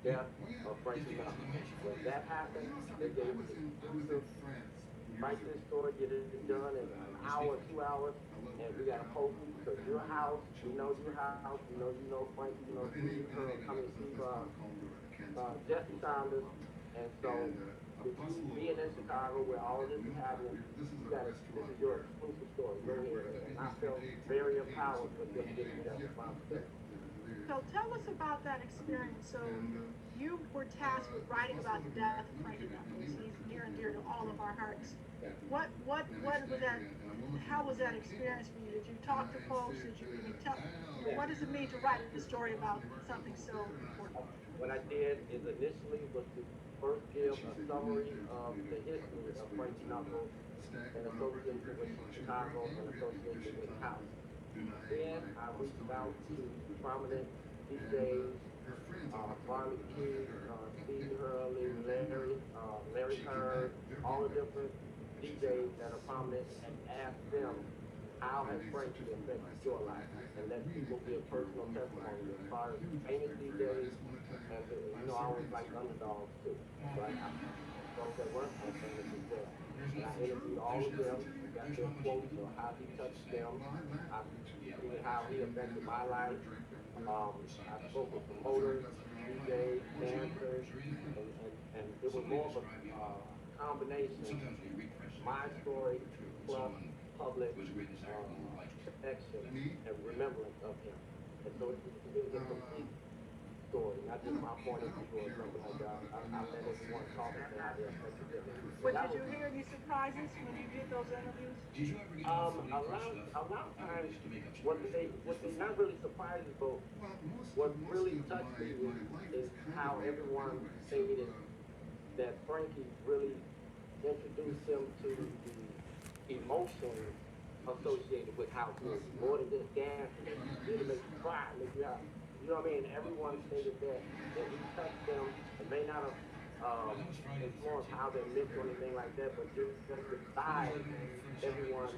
death of Frankie Knuckles. When that happened, they gave us exclusive write this story, get it done in an hour, 2 hours, and we got to post it to your house. Your house. You know Frank. You know Steve. Steve. Jesse Saunders. And so, with you being in Chicago, where all of this is happening, this is your exclusive story. Go ahead. And I felt very empowered with just getting that responsibility. So tell us about that experience. So you were tasked with writing about the death of Frankie Knuckles. He's near and dear to all of our hearts. What was that? How was that experience for you? Did you talk to folks? Did you even tell? What does it mean to write a story about something so important? What I did is initially was to first give a summary of the history of Frankie Knuckles in association with Chicago and association with House. Then I reached out to prominent DJs, Barney Key, Steve Hurley, Larry Heard, all the different DJs that are prominent, and asked them how has Frankie affected your life, and let people give personal testimony as far as famous DJs, and I always like underdogs too. So I those that weren't so famous as well. And I interviewed all of them, got their quotes on how he touched them, how he affected my life. I spoke with promoters, DJs, dancers, and it was more of a combination. My story plus public connection and remembrance of him. And so it was a complete story, not just my point of view or something like that. I let everyone talk about how they affected them. But did you hear any surprises when you did those interviews? A lot of times, what they not really surprises, but what really touched me is how everyone stated that Frankie really introduced him to the emotions associated with house music, more than just dancing. It'll make you cry, make you happy. You know what I mean? Everyone stated that he touched them. It may not have influenced how they mix or anything like that, but just the vibe, everyone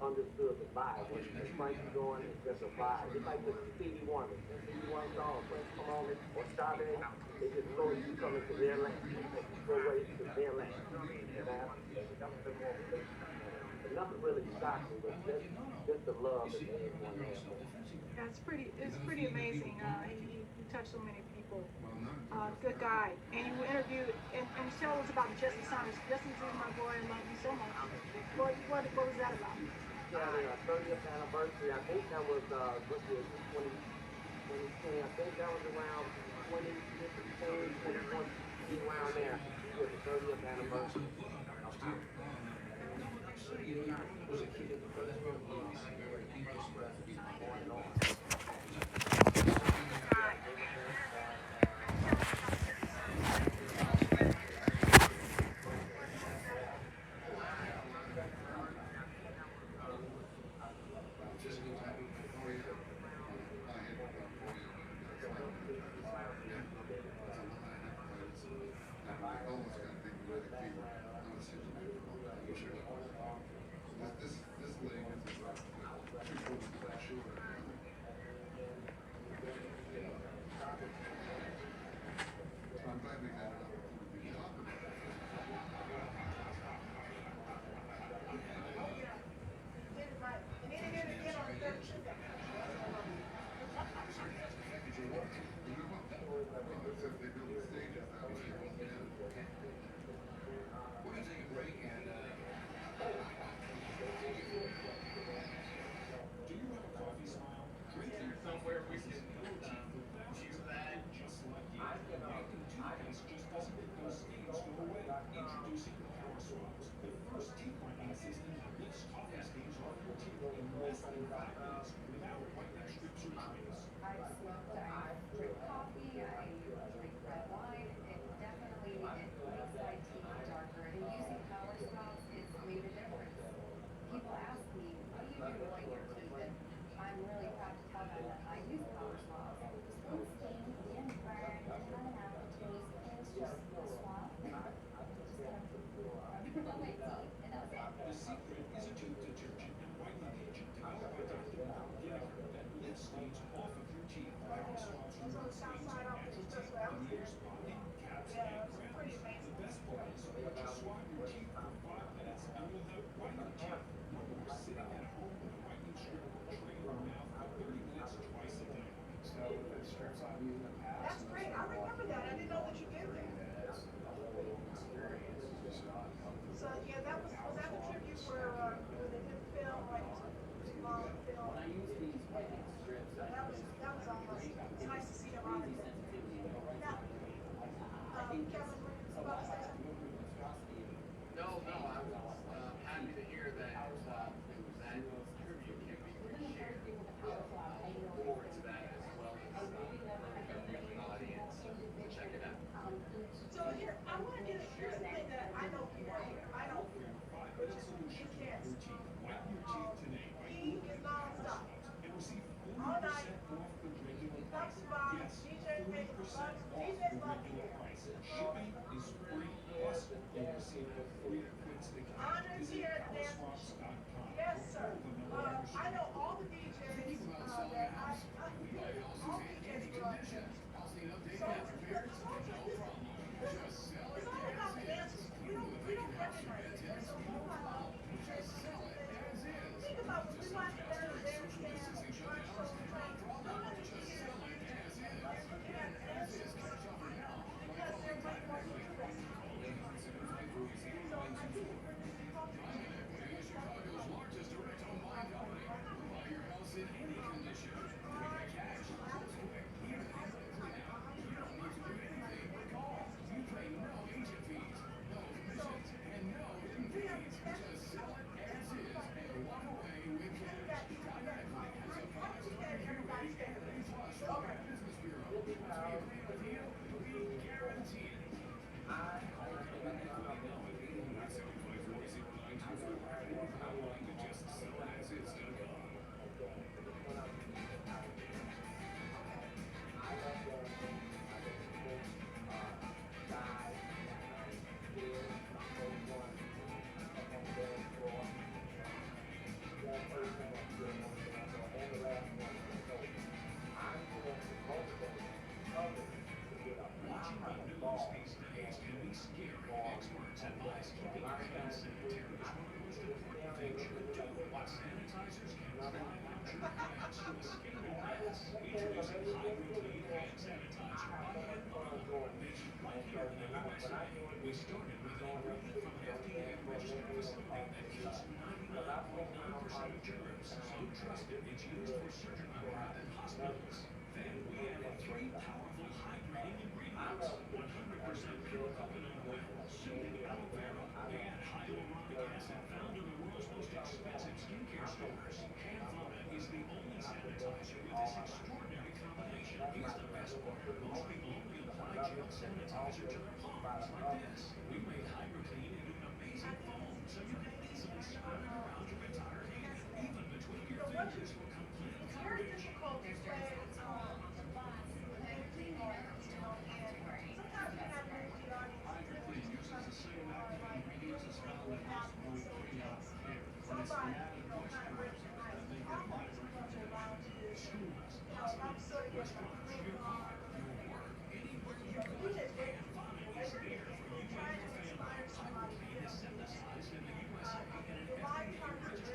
understood the vibe. When Frankie's going, it's just a vibe. It's like the Stevie Wonder. The Stevie Wonder song, Frank come on, or Chavez, they just know you coming to their land. Go away to their land. And nothing really shocked me, but just the love that everyone has. Yeah, it's pretty amazing. He touched so many people. Good guy. And you interviewed and tell us about Jesse Saunders. Jesse's my boy. I love you so much. What was that about? Yeah, the 30th anniversary. I think that was what year? 2020. I think that was around 2015, 2020, around there. It was the 30th anniversary. a handful. Like That's great. I remember that. I didn't know that you did that. So yeah, was that the trip you where they did film like long film? That was awesome. It's nice to see them on it. Now, Kevin, were you about to say something? No, I was happy to hear that that tribute can be reshared. I look forward to that as well as the viewing audience. Check it out. So here, I want to get here's the thing that I know people here. I don't, which is he can't. He is nonstop. All night. He talks about DJs making bucks. DJs love you. Andre's here dancing. Yes, sir. I know all the DJs that all DJs love you. So it's all about the dancers. We don't recognize it. So move on. Think about when we watch the dance cams, watch those trains. Nobody here is looking at dancers because they're way more interesting. So I think it's really popular. We started with an ingredient from an FDA-registered facility that kills 99.9% of germs, so trusted it's used for surgical lab and hospitals. Then we added 3 powerful hydrating ingredients: 100% pure coconut oil, soothing aloe vera, and hyaluronic acid found in the world's most expensive skincare stores. Canvana is the only sanitizer with this extraordinary combination. Here's the best part: most people only apply gel sanitizer to their palms like this. We made HydroClean into an amazing foam, so you can easily spread it around your entire hand, even between your fingers for complete It's very coverage. difficult to say, and sometimes when I move the audience, HydroClean uses the same active ingredients as found in hospital pre-op care, but it's the added moisturizer that make it hydrating daily. Schools, hospitals, restaurants, your car, your work, anywhere you go, Canvana is there for you and your family. HydroClean is synthesized in the USA and an FDA-registered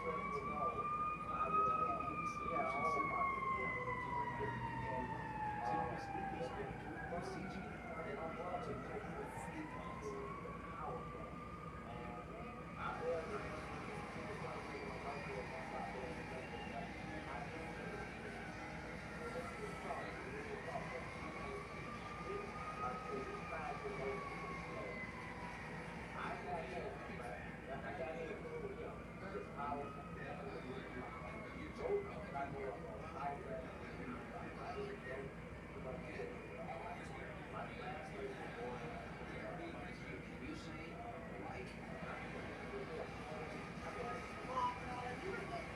12 years old, I was, we had a whole party. And, my brother took me to our club. And I was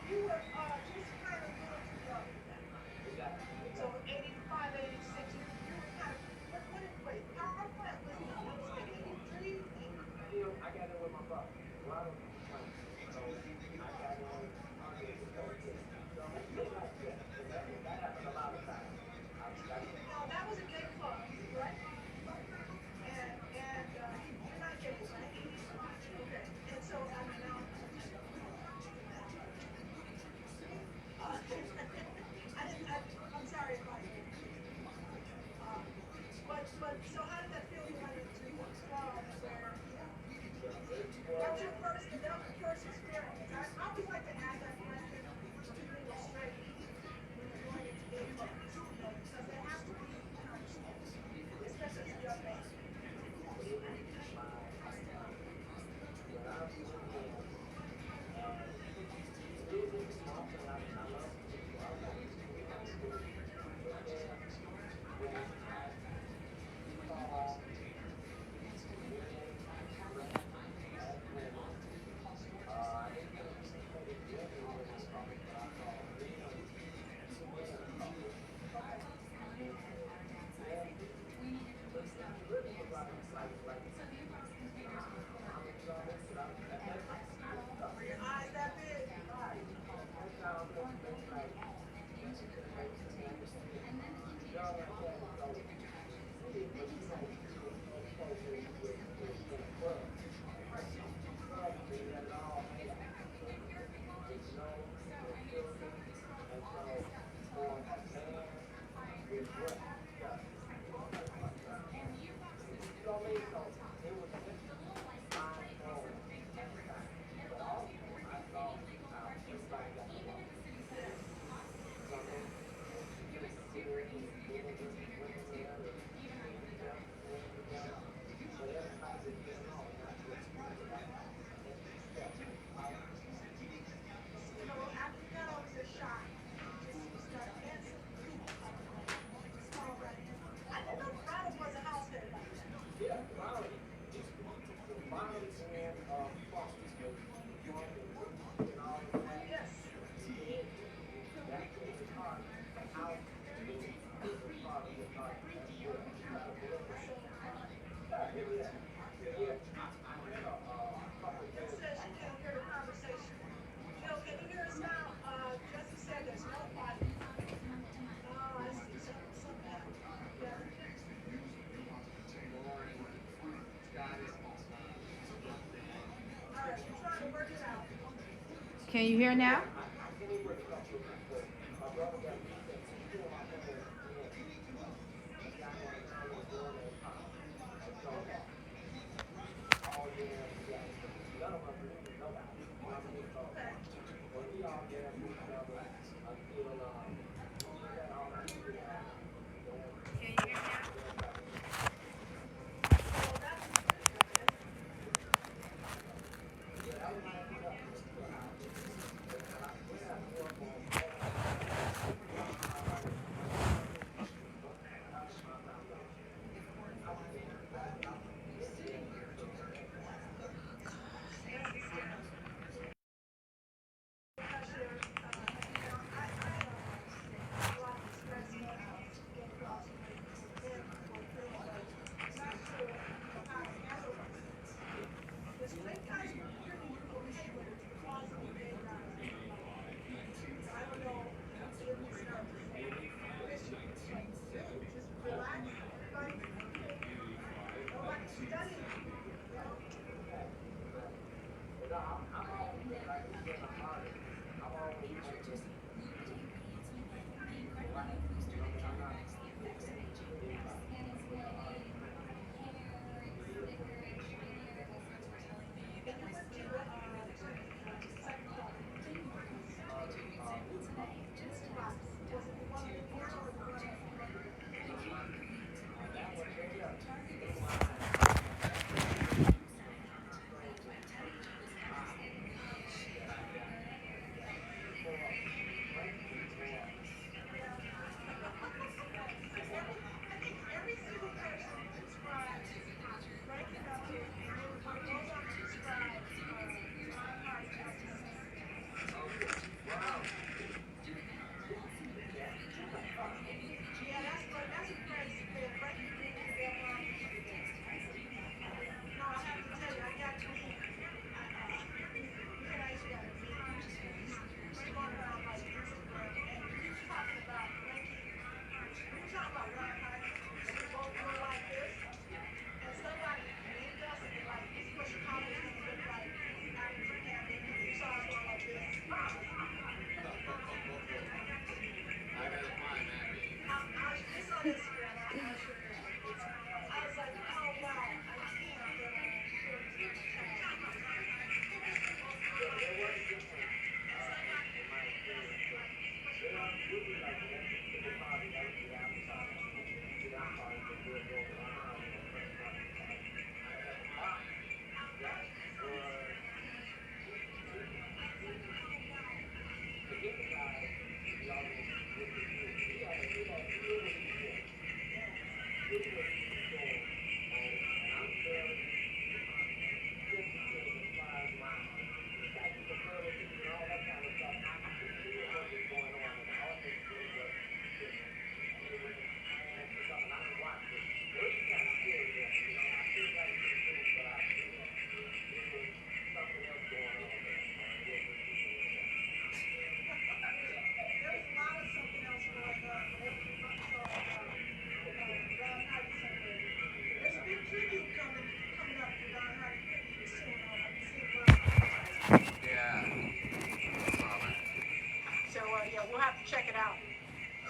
You were just kind of a little too young for that. So 85, 86, you were kind of, wait, power plant was, that was like 83, 80. I got in with my brother. Ronald was playing. So I got in under his coach. So that happened a lot of times. Now, that was a gay club, right? And you're not gay, right? Okay, and so, I mean, now, I'm sorry if I but so how did that feel? You went into a club where, that was your first experience. I always like to ask that question to people straight when you're going into gay clubs, because there has to be especially as a young man. Were your eyes that big? After that, I was a shot. Just started dancing. I didn't know Ronald was a house head like that. Yeah, Ronald and Fox and all of that. Yes. That's his heart. The house his father was hard. It says she can't hear the conversation. Jill, can you hear us now? Jesse said there's no fight. Oh, I see. Something happened. Yeah. All right, we're trying to work it out. Can you hear now?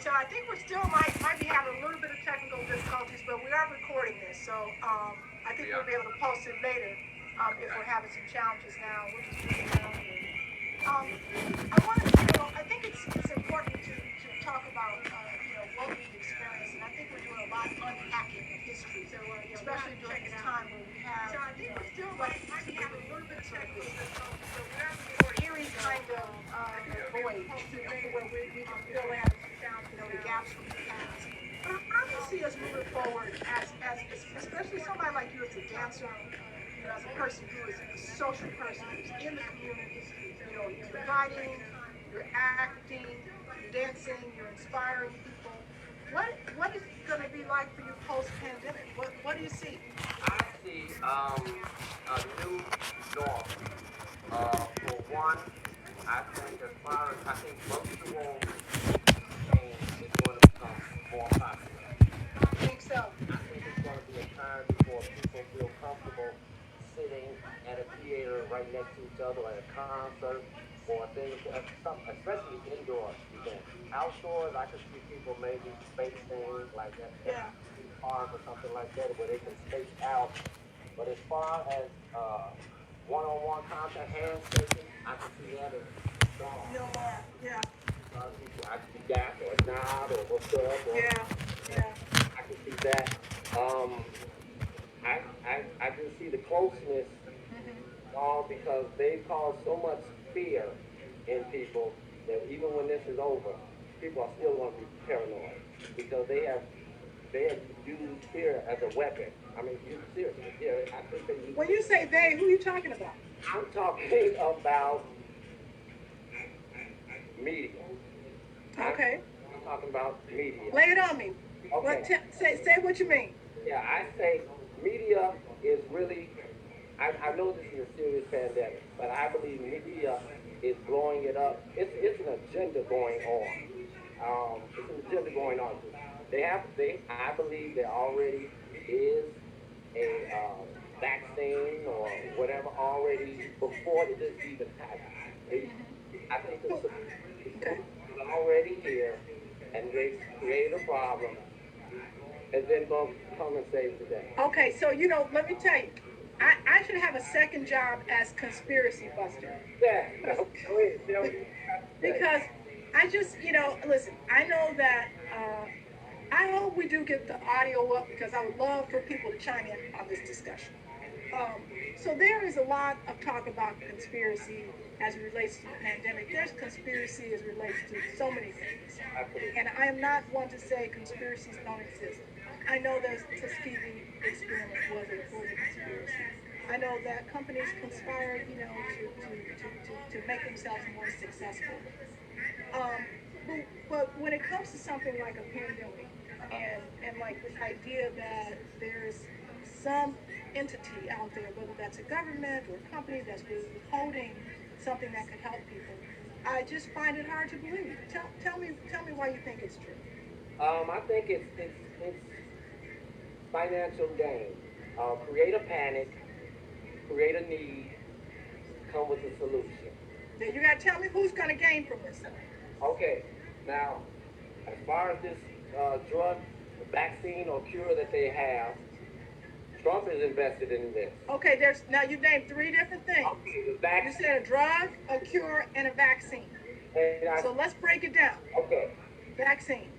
So I think we're still might be having a little bit of technical difficulties, but we are recording this, so I think we'll be able to post it later if we're having some challenges now. We'll just move around here. I wanted to, I think it's important to talk about what we've experienced, and I think we're doing a lot of unpacking of history, so especially during this time where we have still like maybe have a little bit of technical difficulties, so we're eerie kind of void, where we can fill in the gaps from the past. But I can see us moving forward as especially somebody like you as a dancer, as a person who is a social person who's in the community. You're writing, you're acting, you're dancing, you're inspiring people. What is it going to be like for you post-pandemic? What do you see? I see a new norm. For one, I think as far as I think virtual change is going to become more popular. I think so. I think it's going to be a time before people feel comfortable sitting at a theater right next to each other at a concert or things, especially indoor events. Outdoors, I can see people maybe space things like that, park or something like that, where they can space out. But as far as one-on-one contact, handshaking, I can see that as gone. No more. Yeah. I can see that or nod or what's up. Or, I can see that. I can see the closeness all because they cause so much fear in people that even when this is over, people are still going to be paranoid because they have used fear as a weapon. I mean, seriously, I think they use. When you say they, who are you talking about? I'm talking about media. Okay. I'm talking about media. Lay it on me. Okay. Well, say what you mean. Yeah, I say media is really, I know this is a serious pandemic, but I believe media is blowing it up. It's an agenda going on. It's an agenda going on. I believe there already is a vaccine or whatever already before it just even happened. I think it's already here, and they create a problem, and then go come and save the day. Okay, so let me tell you, I should have a second job as conspiracy buster. Yeah. Because I just, listen, I know that, I hope we do get the audio up because I would love for people to chime in on this discussion. So there is a lot of talk about conspiracy as it relates to the pandemic. There's conspiracy as it relates to so many things. And I am not one to say conspiracies don't exist. I know the Tuskegee experiment was a conspiracy. I know that companies conspire, to make themselves more successful. But when it comes to something like a pandemic and like this idea that there's some entity out there, whether that's a government or a company that's withholding something that could help people, I just find it hard to believe. Tell me why you think it's true. I think it's financial gain. Create a panic, create a need, come with a solution. Now you got to tell me who's going to gain from this. Okay, now as far as this drug, vaccine or cure that they have, Trump is invested in this. Okay, now you named three different things. Okay, the vaccine. You said a drug, a cure, and a vaccine. So let's break it down. Okay. Vaccine.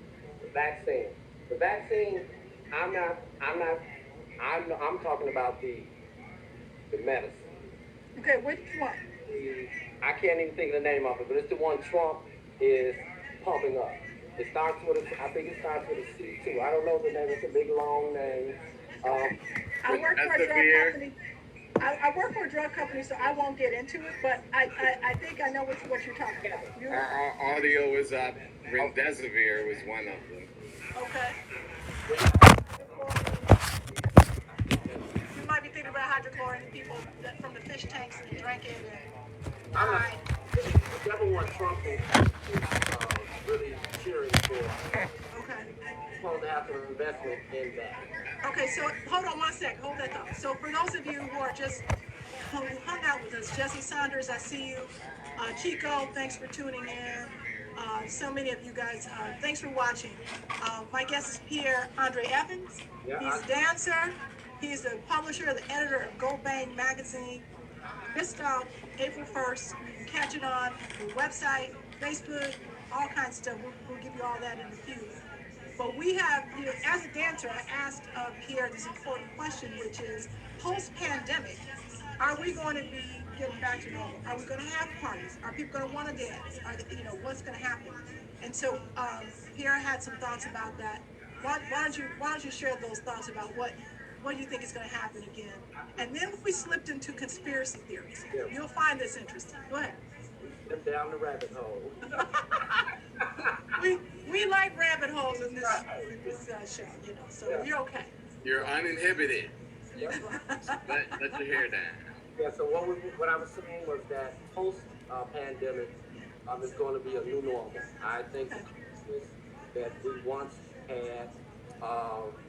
The vaccine. I'm talking about the medicine. Okay, which one? I can't even think of the name of it, but it's the one Trump is pumping up. It starts with I think it starts with a C2. I don't know the name. It's a big long name. I work for a drug company. I work for a drug company, so I won't get into it. But I think I know what you're talking about. Our audio was up. Remdesivir was one of them. Okay. You might be thinking about hydrochlorine, people from the fish tanks and drank it and died. Whichever one Trump is really cheering for. Okay. Supposed to have some investment in that. Okay, so hold on one sec. Hold that thought. So for those of you who are just who hung out with us, Jesse Saunders, I see you. Chico, thanks for tuning in. So many of you guys, thanks for watching. My guest is Pierre Andre Evans. Yeah, He's a dancer. He's the publisher, the editor of Go Bang magazine. Just April 1st. You can catch it on the website, Facebook, all kinds of stuff. We'll give you all that in a few. But we have, you know, as a dancer, I asked Pierre this important question, which is post-pandemic, are we going to be getting back to normal? Are we going to have parties? Are people going to want to dance? Are they, you know, what's going to happen? And so Pierre had some thoughts about that. Why don't you share those thoughts about what you think is going to happen again? And then we slipped into conspiracy theories. Yeah. You'll find this interesting. Go ahead. Step down the rabbit hole. we like rabbit holes in this show, you know. So Yeah. you're okay. You're uninhibited. Yeah. Let your hair down. Yeah, so what I was saying was that post pandemic is going to be a new normal. I think the Christmas that we once had,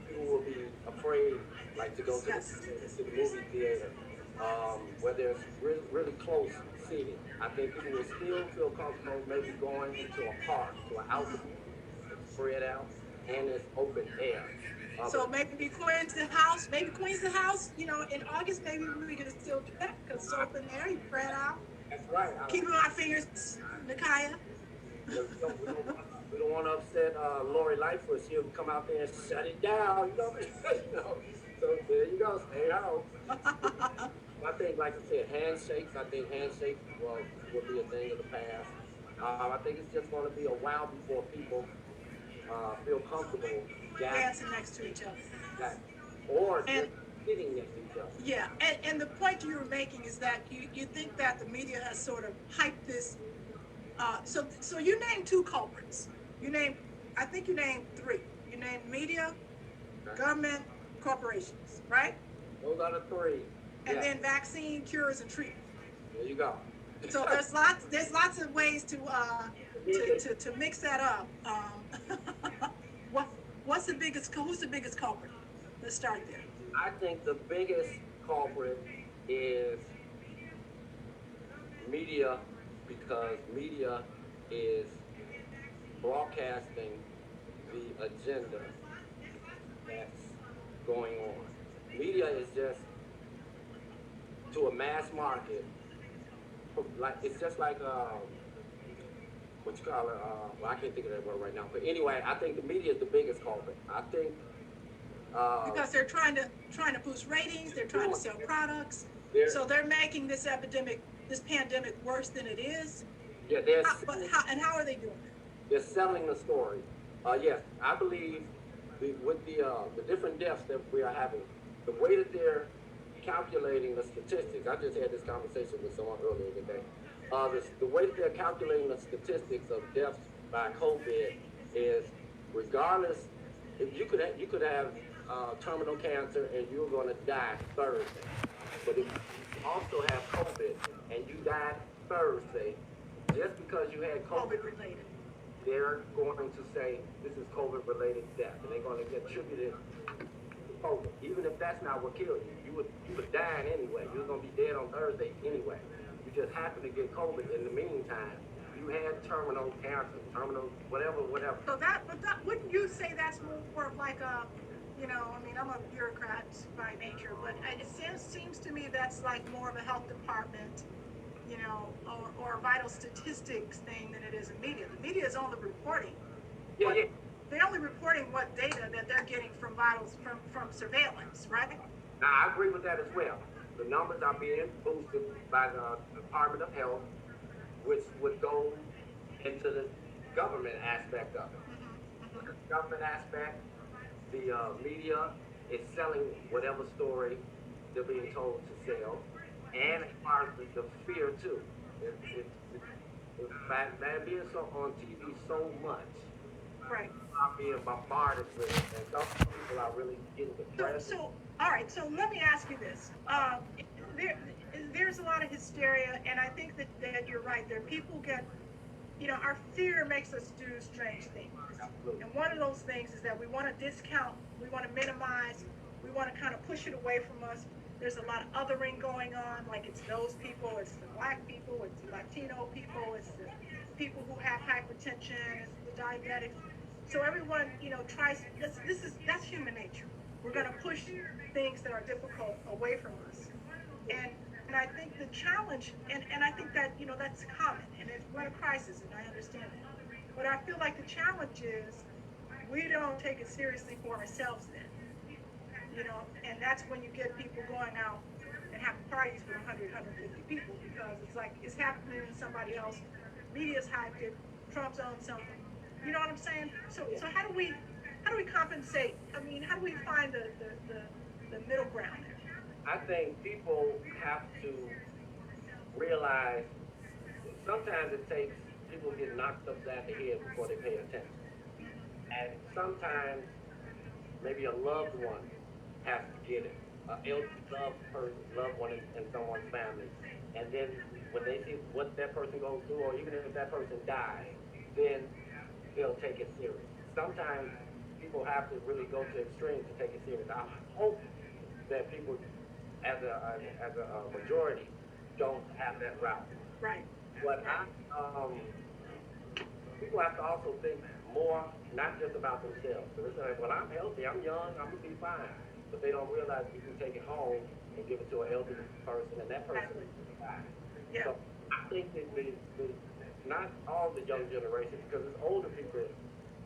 people will be afraid, like to go to, Yes. to the movie theater, where there's really close seating. I think people will still feel comfortable maybe going into a park, to an outdoor, spread out, and it's open air. So maybe Queen's the house, you know, in August maybe we can still do that because it's open air, you spread out. That's right. Keeping our fingers, Nakaya. We don't want to upset Lori Lightfoot. She'll come out there and shut it down. You know what I mean? You know? So there you go. Stay home. I think, like I said, handshakes. I think handshakes will be a thing of the past. I think it's just going to be a while before people feel comfortable Dancing next to each other. or just sitting next to each other. Yeah, and the point you were making is that you think that the media has sort of hyped this. So you named two culprits. I think you named three. You named media, government, corporations, right? Those are the three. And then vaccine, cures, and treatment. There you go. So there's lots of ways to mix that up. Who's the biggest culprit? Let's start there. I think the biggest culprit is media, because media is broadcasting the agenda that's going on. Media is just to a mass market, like it's just like what you call it? Well, I can't think of that word right now. But anyway, I think the media is the biggest culprit. I think because they're trying to boost ratings, they're trying to sell products, so they're making this pandemic worse than it is. Yeah, how are they doing it? They're selling the story. Yes, I believe with the different deaths that we are having, the way that they're calculating the statistics. I just had this conversation with someone earlier today. The way that they're calculating the statistics of deaths by COVID is, regardless, if you could have terminal cancer and you're going to die Thursday, but if you also have COVID and you died Thursday, just because you had COVID related, they're going to say this is COVID related death, and they're going to attribute it to COVID, even if that's not what killed you. You were dying anyway. You were going to be dead on Thursday anyway. You just happened to get COVID in the meantime. You had terminal cancer, terminal whatever. So but wouldn't you say that's more of like a, you know, I mean, I'm a bureaucrat by nature, but it seems to me that's like more of a health department, you know, or a vital statistics thing than it is in media. The media is only reporting. Yeah. They're only reporting what data that they're getting from vitals from surveillance, right? Now, I agree with that as well. The numbers are being boosted by the Department of Health, which would go into the government aspect of it. The government aspect, the media is selling whatever story they're being told to sell, and as far as the fear too. By being so on TV so much, right? I'm being bombarded with it, and some people are really getting depressed. So all right. So let me ask you this: there's a lot of hysteria, and I think that you're right. There, people get, you know, our fear makes us do strange things. Absolutely. And one of those things is that we want to discount, we want to minimize, we want to kind of push it away from us. There's a lot of othering going on, like it's those people, it's the black people, it's the Latino people, it's the people who have hypertension, it's the diabetics. So everyone, tries. That's human nature. We're going to push things that are difficult away from us, and I think the challenge, and I think that that's common, and we're in a crisis, and I understand that. But I feel like the challenge is we don't take it seriously for ourselves then, and that's when you get people going out and having parties with 100, 150 people because it's like it's happening to somebody else. Media's hyped it. Trump's on something. You know what I'm saying? So how do we compensate? I mean, how do we find the middle ground there? I think people have to realize sometimes it takes people get knocked upside the head before they pay attention. And sometimes maybe a loved one has to get it. An loved one in someone's family. And then when they see what that person goes through, or even if that person dies, then they'll take it serious. Sometimes people have to really go to extremes to take it serious. I hope that people, as a majority, don't have that route. Right. But people have to also think more, not just about themselves. So it's like, well, I'm healthy, I'm young, I'm gonna be fine. But they don't realize you can take it home and give it to an elderly person, and that person is fine. Yeah. So I think that not all the young generation, because it's older people.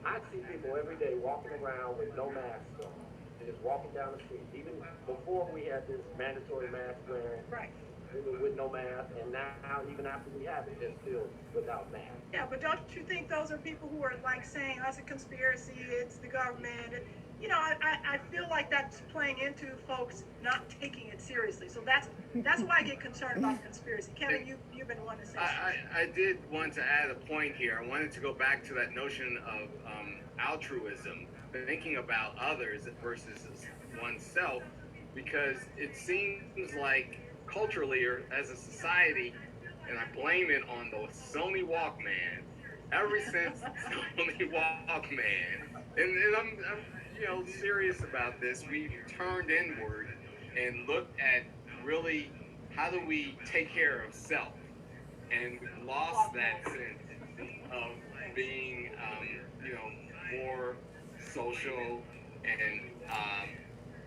I see people every day walking around with no masks on. They're just walking down the street. Even before we had this mandatory mask wearing, Right. they were with no mask, and now even after we have it, they're still without masks. Yeah, but don't you think those are people who are like saying, "That's a conspiracy. It's the government." I feel like that's playing into folks not taking it seriously. So that's why I get concerned about the conspiracy. Kevin, you've been wanting to say something. I did want to add a point here. I wanted to go back to that notion of altruism, thinking about others versus oneself, because it seems like culturally or as a society, and I blame it on the Sony Walkman. Ever since Sony Walkman, and I'm serious about this. We've turned inward and looked at really how do we take care of self, and we've lost that sense of being more social and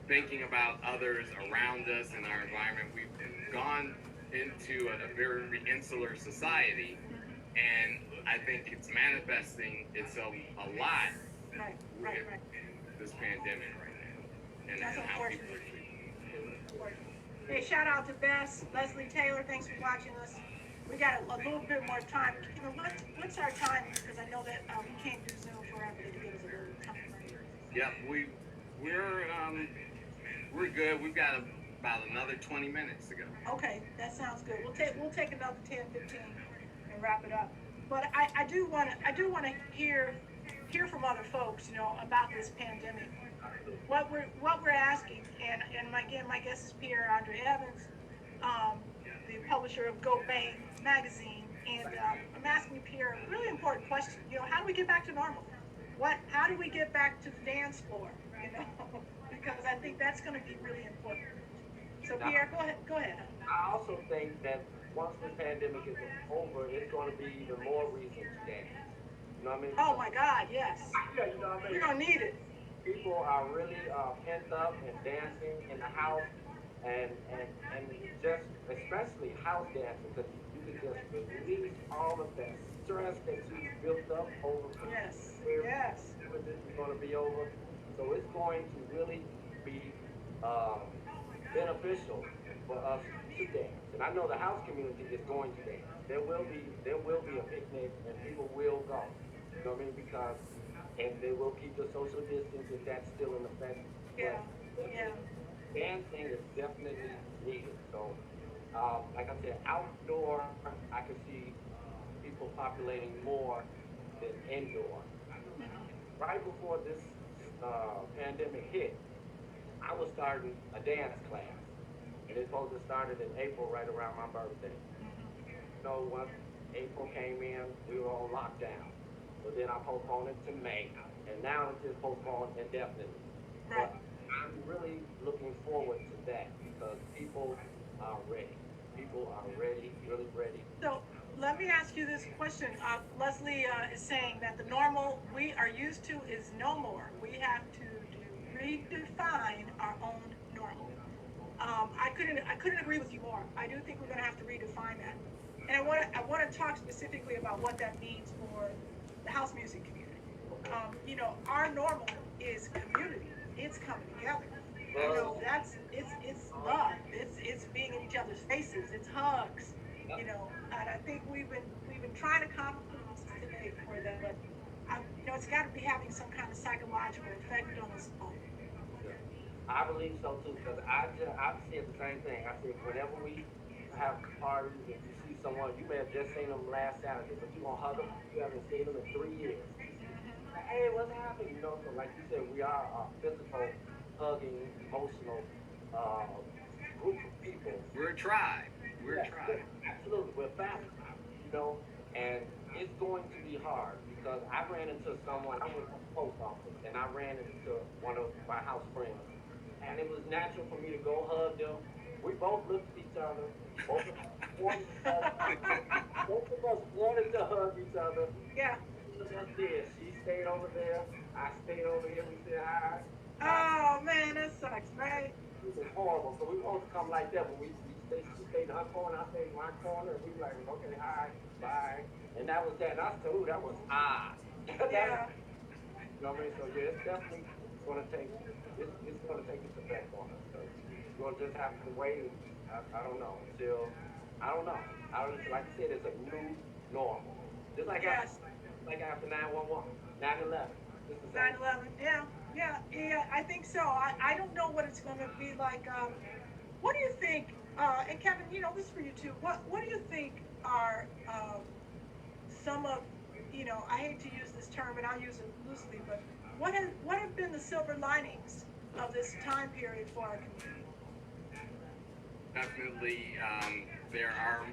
thinking about others around us in our environment. We've gone into a very insular society, and I think it's manifesting itself a lot Right. with this pandemic right now, and That's how people unfortunate. are treating. Hey, shout out to Bess, Leslie Taylor. Thanks for watching us. We got a little bit more time. What's our time? Because I know that we can't do Zoom forever. To give us a little time. Yeah, we're good. We've got about another 20 minutes to go. Okay, that sounds good. We'll take another 10, 15 and wrap it up. But I do want to hear from other folks, about this pandemic. What we're asking, and again, my guest is Pierre Andre Evans, the publisher of Go Bang magazine, and I'm asking you, Pierre, a really important question. How do we get back to normal? How do we get back to the dance floor? Because I think that's going to be really important. So Pierre, go ahead. I also think that once this pandemic is over, it's going to be even more reason to dance. You know what I mean? Oh my God, yes. Yeah, you know what I mean? We're going to need it. People are really pent up and dancing in the house, and just especially house dancing, because you can just release all of that stress that you built up over. Yes. When this is going to be over, so it's going to really be beneficial for us to dance. And I know the house community is going to dance. There will be a picnic, and people will go. You know what I mean? Because they will keep the social distance if that's still in effect. Yeah. Dancing is definitely needed. So, like I said, outdoor, I could see people populating more than indoor. Right before this pandemic hit, I was starting a dance class, and it's supposed to start in April, right around my birthday. Once April came in, we were on lockdown. But then I postponed it to May, and now it's just postponed indefinitely. Right. But I'm really looking forward to that because people are ready. People are ready, really ready. So let me ask you this question. Leslie is saying that the normal we are used to is no more. We have to redefine our own normal. I couldn't agree with you more. I do think we're going to have to redefine that. And I want to talk specifically about what that means for the house music community. Okay. Our normal is community. It's coming together. Well, It's love. It's being in each other's faces. It's hugs. yep, And I think we've been trying to compensate for that, but it's got to be having some kind of psychological effect on us all. yeah. I believe so too because I said the same thing. I said whenever we have parties and you see someone, you may have just seen them last Saturday, but you gonna hug them. You haven't seen them in 3 years. Like, hey, what's happening? So like you said, we are a physical, hugging, emotional group of people. We're a tribe. We're a Yes, tribe. yes, absolutely. We're family, and it's going to be hard because I ran into someone. I went to the post office and I ran into one of my house friends, and it was natural for me to go hug them. We both looked at each other. Both of us wanted to hug. Both of us wanted to hug each other. Yeah. Just did. She stayed over there. I stayed over here. We said hi. Hi. Oh man, that sucks, right? It was horrible. So we wanted to come like that, but we stayed, she stayed in her corner, I stayed in my corner, and we were like, okay, hi, bye. And that was that. And I said, ooh, that was odd. Yeah. You know what I mean? So yeah, it's definitely gonna take it's gonna take its effect on us. So you're gonna just have to wait. I don't know until I don't know. I don't like I said, it's a new normal. Just Yes. like after 911, 9/11. It's the same. 9/11. Yeah. Yeah. Yeah. I think so. I don't know what it's going to be like. What do you think? And Kevin, this is for you too. What do you think are some of I hate to use this term and I'll use it loosely, but what have been the silver linings of this time period for our community? Definitely, there are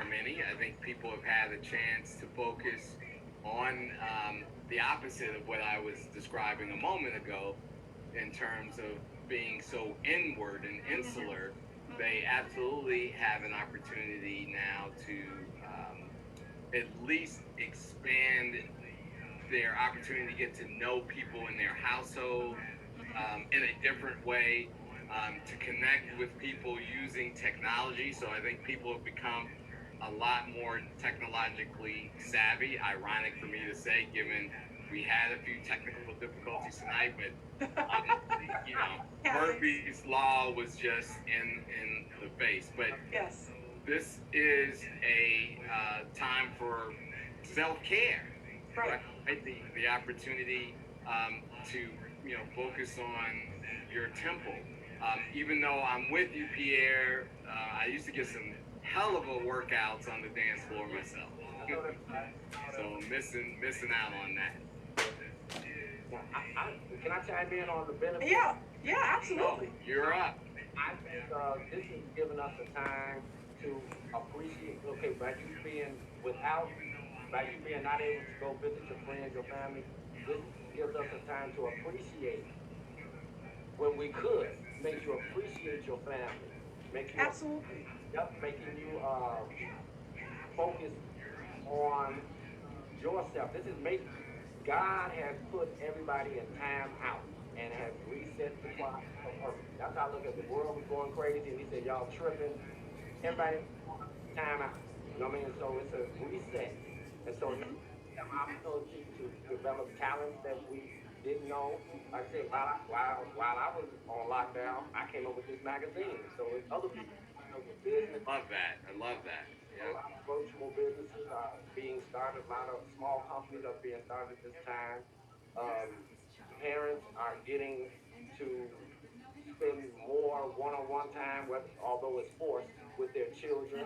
many. I think people have had a chance to focus on the opposite of what I was describing a moment ago in terms of being so inward and insular. They absolutely have an opportunity now to at least expand their opportunity to get to know people in their household in a different way, to connect with people using technology. So I think people have become a lot more technologically savvy. Ironic for me to say, given we had a few technical difficulties tonight, but Murphy's law was just in the face. But Yes. this is a time for self-care, Right. right? The opportunity to focus on your temple. Even though I'm with you, Pierre, I used to get some hell of a workouts on the dance floor myself. So missing out on that. Now, can I chime in on the benefits? Yeah. Yeah. Absolutely. You're up. I think this is giving us a time to appreciate. Okay, by you being not able to go visit your friends, your family, this gives us a time to appreciate when we could. Makes you appreciate your family. Makes you Absolutely. Yep, making you focus on yourself. This is make God has put everybody in time out and has reset the clock of earth. That's how I look at the world was going crazy and he said, y'all tripping. Everybody time out. You know what I mean? So it's a reset. And so now we have opportunity to develop talents that we didn't know. Like I said, while I was on lockdown, I came up with this magazine. So it's other people coming up with business. Love that. I love that. A Yeah. lot of virtual businesses are being started. A lot of small companies are being started this time. Um, Parents are getting to spend more one-on-one time, although it's forced, with their children.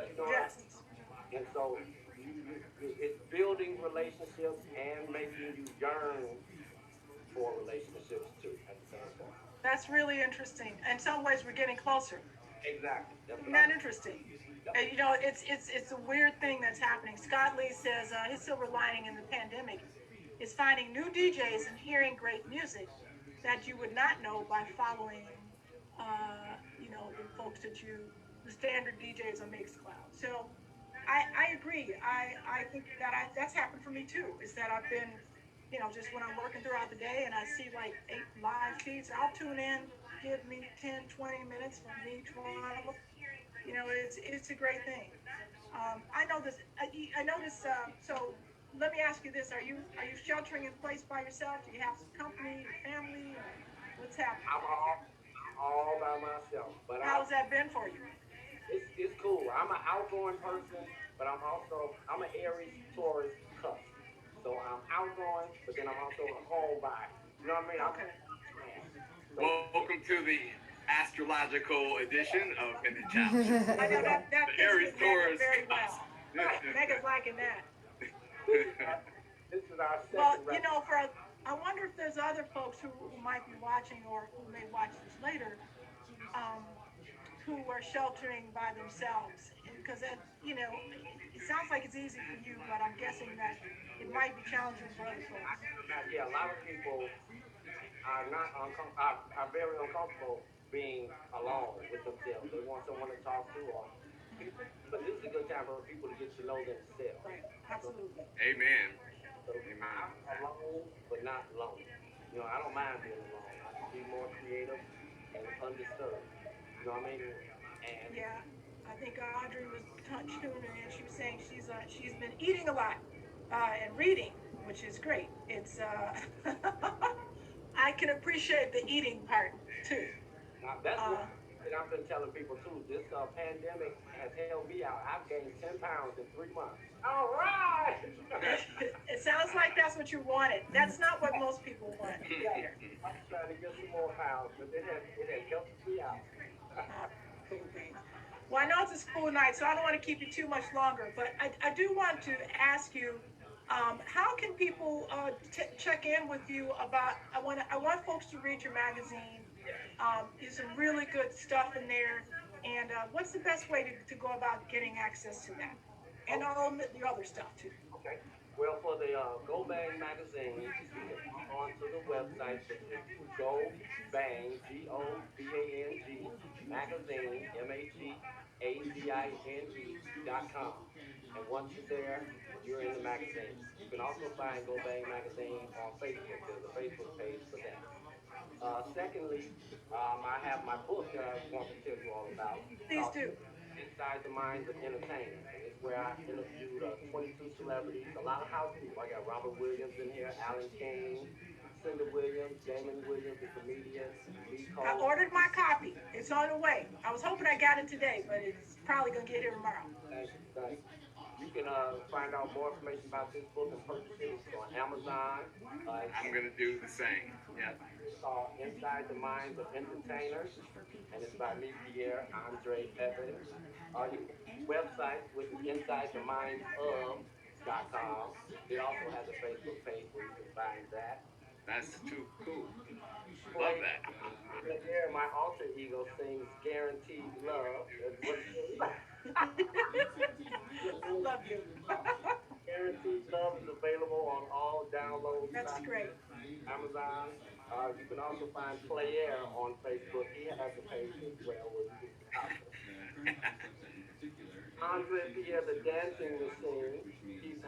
you know, Yes. and so it's building relationships and making you yearn for relationships too at the same time. That's really interesting. In some ways, we're getting closer. Exactly. That's Isn't what I that mean. interesting? Yep. And it's a weird thing that's happening. Scott Lee says his silver lining in the pandemic is finding new DJs and hearing great music. that you would not know by following, the folks the standard DJs on Mixcloud. So I agree. I think that that's happened for me too. Is that I've been, just when I'm working throughout the day and I see like 8 live feeds, I'll tune in, give me 10, 20 minutes from each one of them. It's a great thing. I know this. I know this. So let me ask you this: Are you sheltering in place by yourself? Do you have some company, family, or what's happening? I'm all by myself, but How's that been for you? it's cool. I'm an outgoing person, but I'm an Aries Taurus cusp. So I'm outgoing, but then I'm also a homebody. You know what I mean? I'm Okay. so Welcome to the astrological edition of In the Challenge. I know that The fits Aries with Mega Taurus very cusp. well. Mega's liking that. this is our this is our Well, second record. I wonder if there's other folks who might be watching or who may watch this later, um, who are sheltering by themselves. Because it sounds like it's easy for you, but I'm guessing that it might be challenging for other folks. Yeah, a lot of people are not are very uncomfortable being alone with themselves. They want someone to talk to, or but this is a good time for people to get to know themselves. Right. So, Absolutely. Amen. so Amen. I'm alone, but not lonely. I don't mind being alone. I can be more creative and undisturbed. You know what I mean? And Yeah. I think Audrey was tuning in. She was saying she's been eating a lot and reading, which is great. It's I can appreciate the eating part too. now that's one Uh, thing that I've been telling people too. This pandemic has held me out. I've gained 10 pounds in 3 months. All right. it sounds like that's what you wanted. That's not what most people want Yeah, here. I'm trying to get some more pounds, but it has helped me out. Cool beans. Well, I know it's a school night, so I don't want to keep you too much longer, but I do want to ask you, how can people check in with you about? I want folks to read your magazine. There's some really good stuff in there, and what's the best way to go about getting access to that, and Okay. all the other stuff too? Okay. Well, for the Go Bang magazine, you can log on to the website, which is Go Bang, GOBANG, magazine, MAGAZINE.com. And once you're there, you're in the magazine. You can also find Go Bang magazine on Facebook. There's a Facebook page for that. Secondly, I have my book that I want to tell you all about Please called do. Inside the Minds of Entertainers. And it's where I interviewed 22 celebrities, a lot of house people. I got Robert Williams in here, Alan King, Cinda Williams, Damon Williams, the comedian, Lee I Cole. ordered my copy. It's on the way. I was hoping I got it today, but it's probably gonna get here tomorrow. Thank you, thank you. You can find out more information about this book and purchase it. It's on Amazon. It's I'm gonna do the same. Yeah. called Inside the Minds of Entertainers, and it's by me, Pierre Andre Evans. You can go to the website, which is InsideTheMindsOf.com. It also has a Facebook page where you can find that. That's too cool. Love Play that. there, my alter ego sings "Guaranteed Love." That's what I love you. Guaranteed Love is available on all download That's sites, great. Amazon. You can also find Play Air on Facebook. He has a page as well where you can see how Andre Pierre, the dancing machine.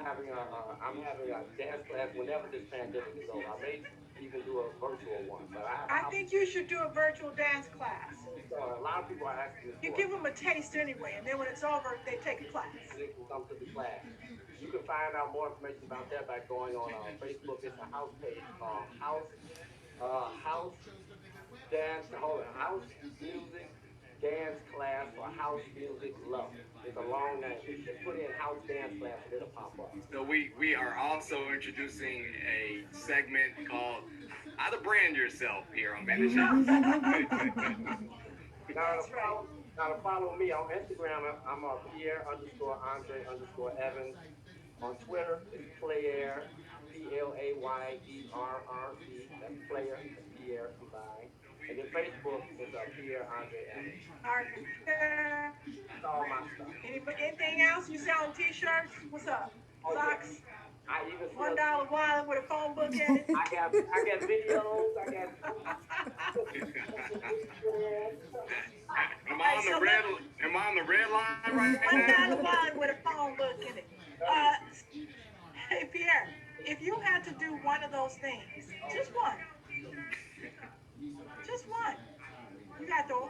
I'm having a dance class whenever this pandemic is over. I may even do a virtual one, but I have a I house. think you should do a virtual dance class. A lot of people are asking me You for it. give them a taste anyway, and then when it's over, they take a class. They can come to the class. You can find out more information about that by going on Facebook. It's a house page called House Dance. Hold on, House Music Dance Class for House Music Lovers. It's a long name. Just put in House Dance Class and it'll pop up. So we are also introducing a segment called How to Brand Yourself here on Man the Challenge. Now to That's right. follow, now to follow me on Instagram, I'm Pierre underscore Andre underscore Evans. On Twitter, it's Player, PLAYERRE. That's Player and Pierre combined. And then Facebook is Pierre Andre Evans. Arthur. That's all my stuff. Anything else? You selling t-shirts? What's up? Oh yeah, Socks? I even $1 sell. wallet with a phone book in it. I got videos. I got. Am I Hey, on so the red? Am I on the red line right $1 now? wallet with a phone book in it. Uh, hey Pierre, if you had to do one of those things, just one. You got all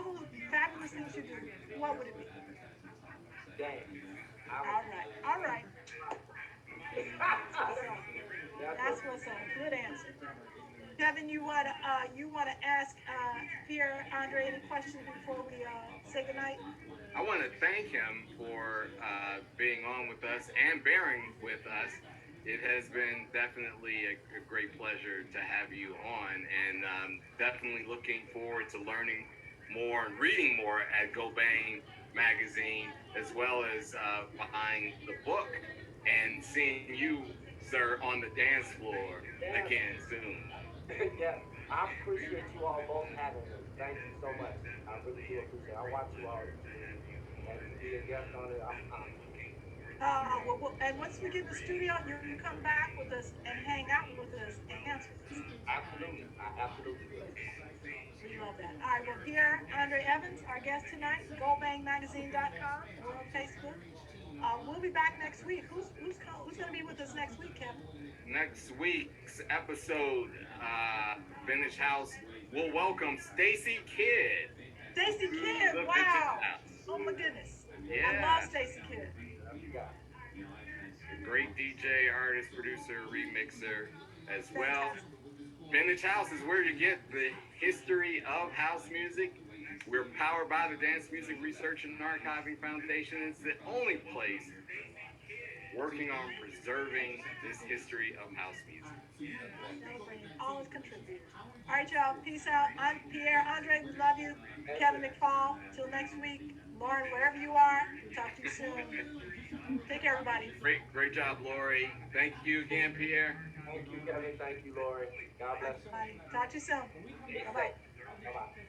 those fabulous things you do. What would it be? Dang. All right. That's what's up. That's That's what's up. Good answer. Kevin, you wanna ask Pierre Andre any questions before we say goodnight? I want to thank him for being on with us and bearing with us. It has been definitely a great pleasure to have you on, and definitely looking forward to learning more and reading more at Go Bang magazine, as well as buying the book and seeing you, sir, on the dance floor again soon. yeah. I appreciate you all both having me. Thank you so much. I really do appreciate it. I watch you all and to be a guest on it, I'm honored. And once we get in the studio, you can come back with us and hang out with us and answer this. Absolutely. I absolutely will. We love that. All right, well, Pierre Andre Evans, our guest tonight, gobangmagazine.com. We're on Facebook. We'll be back next week. Who's going to be with us next week, Kevin? Next week's episode, Vintage House, will welcome Stacy Kidd. Stacy to Kidd, the Vintage wow. House. Oh my goodness. I Yeah, love Stacy Kidd. great DJ, artist, producer, remixer as well. Fantastic. Vintage House is where you get the history of house music. We're powered by the Dance Music Research and Archiving Foundation. It's the only place working on preserving this history of house music. Celebrating all its contributors. All right, y'all. Peace out. I'm Pierre Andre. We love you. Kevin McFall. Till next week. Lauren, wherever you are, we'll talk to you soon. Take care, everybody. Great job, Lori. Thank you again, Pierre. Thank you, Kevin. Thank you, Lori. God bless you. Talk to you soon. Bye-bye. Bye-bye.